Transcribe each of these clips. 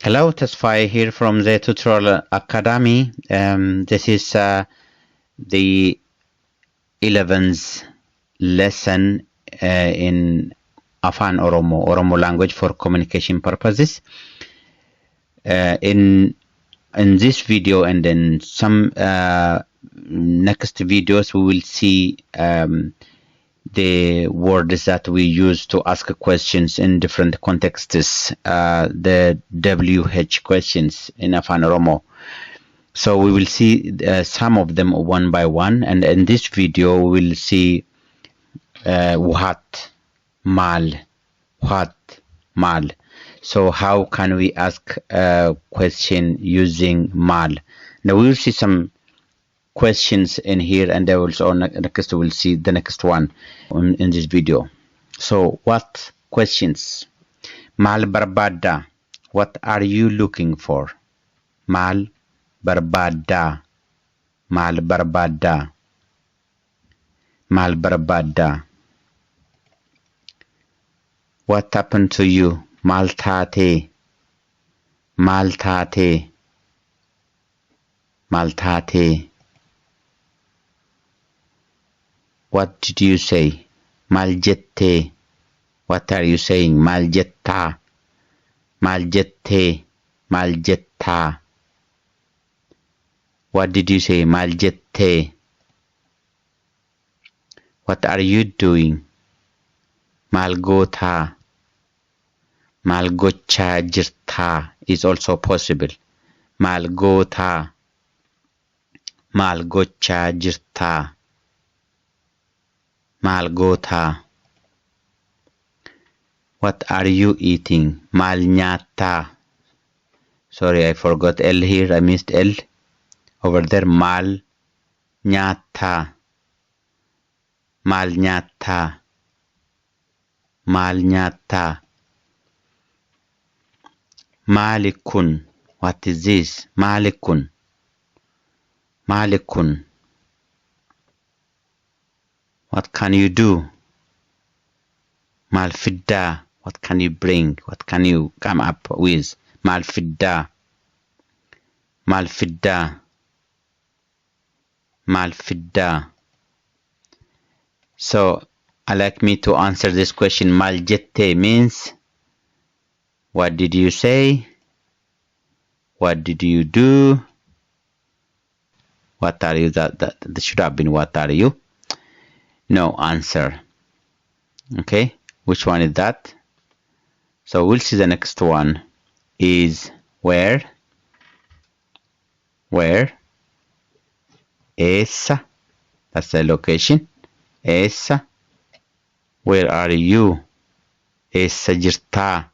Hello, Tesfaye here from the Tutorial Academy. This is the 11th lesson in Afan Oromo language for communication purposes. In this video and in some next videos, we will see the words that we use to ask questions in different contexts, the WH questions in Afan Oromo. So we will see some of them one by one, and in this video we will see what, mal. So how can we ask a question using mal? Now we will see some questions in here, and I will also next we'll see the next one in this video. So what questions? Mal barbada, what are you looking for? Mal barbada, mal barbada, mal barbada. What happened to you? Mal tate, mal tate, mal tate. What did you say? Maljette. What are you saying? Maljetta. Maljette. Maljetta. What did you say? Maljette. What are you doing? Malgota. Malgocha jirta is also possible. Malgota. Malgocha jirta. Malgota. What are you eating? Malnyata. Sorry, I forgot L here. I missed L. Over there, malnyata. Malnyata. Malnyata. Malikun. What is this? Malikun. Malikun. What can you do? Malfidda. What can you bring? What can you come up with? Malfidda. Malfidda. Malfidda. So, I like me to answer this question. Maljette means, what did you say? What did you do? What are you? That should have been what are you? No answer. Okay, which one is that? So we'll see the next one is where. Where? Essa. That's the location. Essa. Where are you? Essa jirta.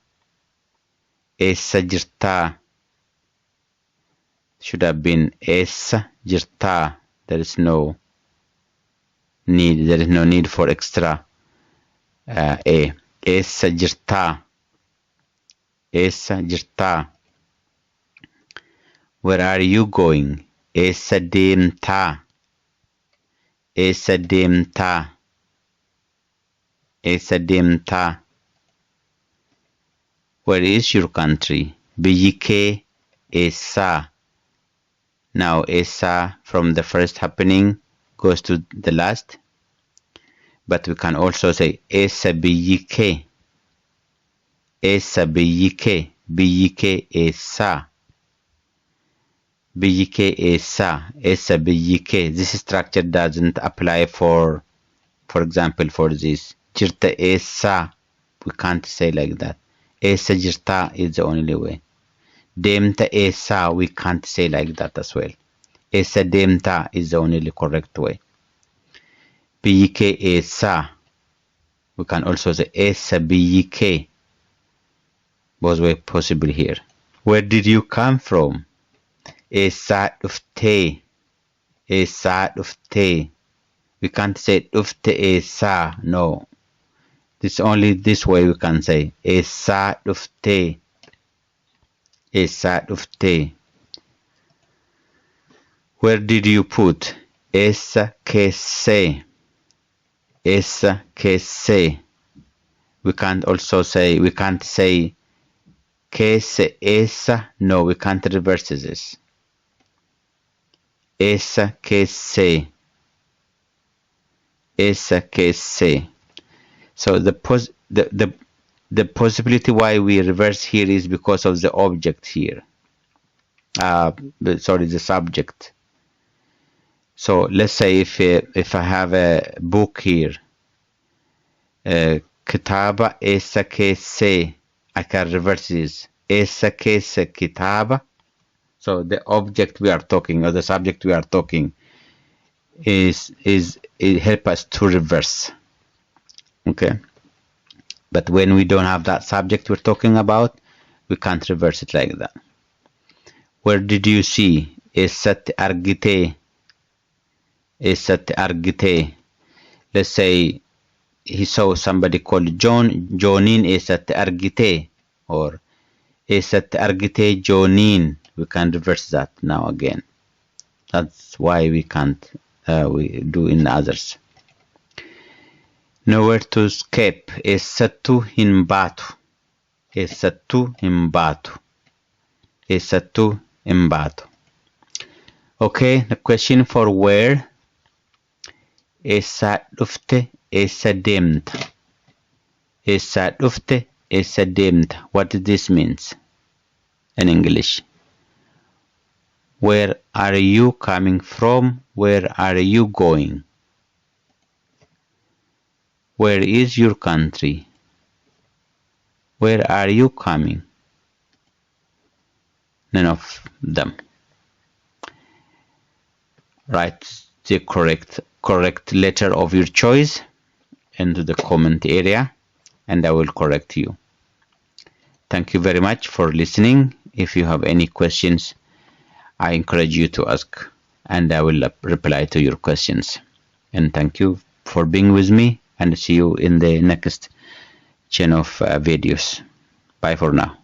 Essa jirta. Should have been essa jirta. There is no need for extra a. Essa jirta. Essa jirta. Where are you going? Essa deemta. Essa deemta. Essa deemta. Where is your country? Biyyi kee eessa. Now essa from the first happening goes to the last. But we can also say eessa biyyi kee. Eessa biyyi kee. Biyyi kee eessa. Biyyi kee eessa. Eessa biyyi kee. This structure doesn't apply for example, for this. Jirta eessa. We can't say like that. Eessa jirta is the only way. Deemta eessa. We can't say like that as well. Eessa deemta is the only correct way. Biyyi kee eessa. We can also say eessa biyyi kee. Both way possible here. Where did you come from? Eessaa dhuftee. Eessaa dhuftee. We can't say dhufte eessaa. No. This only this way we can say eessaa dhuftee. Eessaa dhuftee. Where did you put? Eessa keessee. Eessa keessee. We can't say Keessa, essa. No, we can't reverse this. Essa, keesse. Essa, keesse. So the possibility why we reverse here is because of the object here. Sorry, the subject. So let's say if I have a book here, kitaba essa keesse, I can reverse this. Essa keessa kitaba. So the object we are talking, or the subject we are talking, it help us to reverse. Okay. But when we don't have that subject we're talking about, we can't reverse it like that. Where did you see? Eessatti argite. Eessatti argite. Let's say he saw somebody called John. Johnin eessatti argite. Or eessatti argite Johnin. We can reverse that now again. That's why we can't we do in others. Nowhere to escape. Eessattuu hin baatu. Eessattuu hin baatu. Eessattuu hin baatu. Okay, the question for where. Eessaa dhufte, eessa deemta. Eessaa dhufte, eessa deemta. What does this means in English? Where are you coming from? Where are you going? Where is your country? Where are you coming? None of them. Write the correct letter of your choice into the comment area and I will correct you. Thank you very much for listening. If you have any questions, I encourage you to ask and I will reply to your questions. And thank you for being with me and see you in the next chain of videos. Bye for now.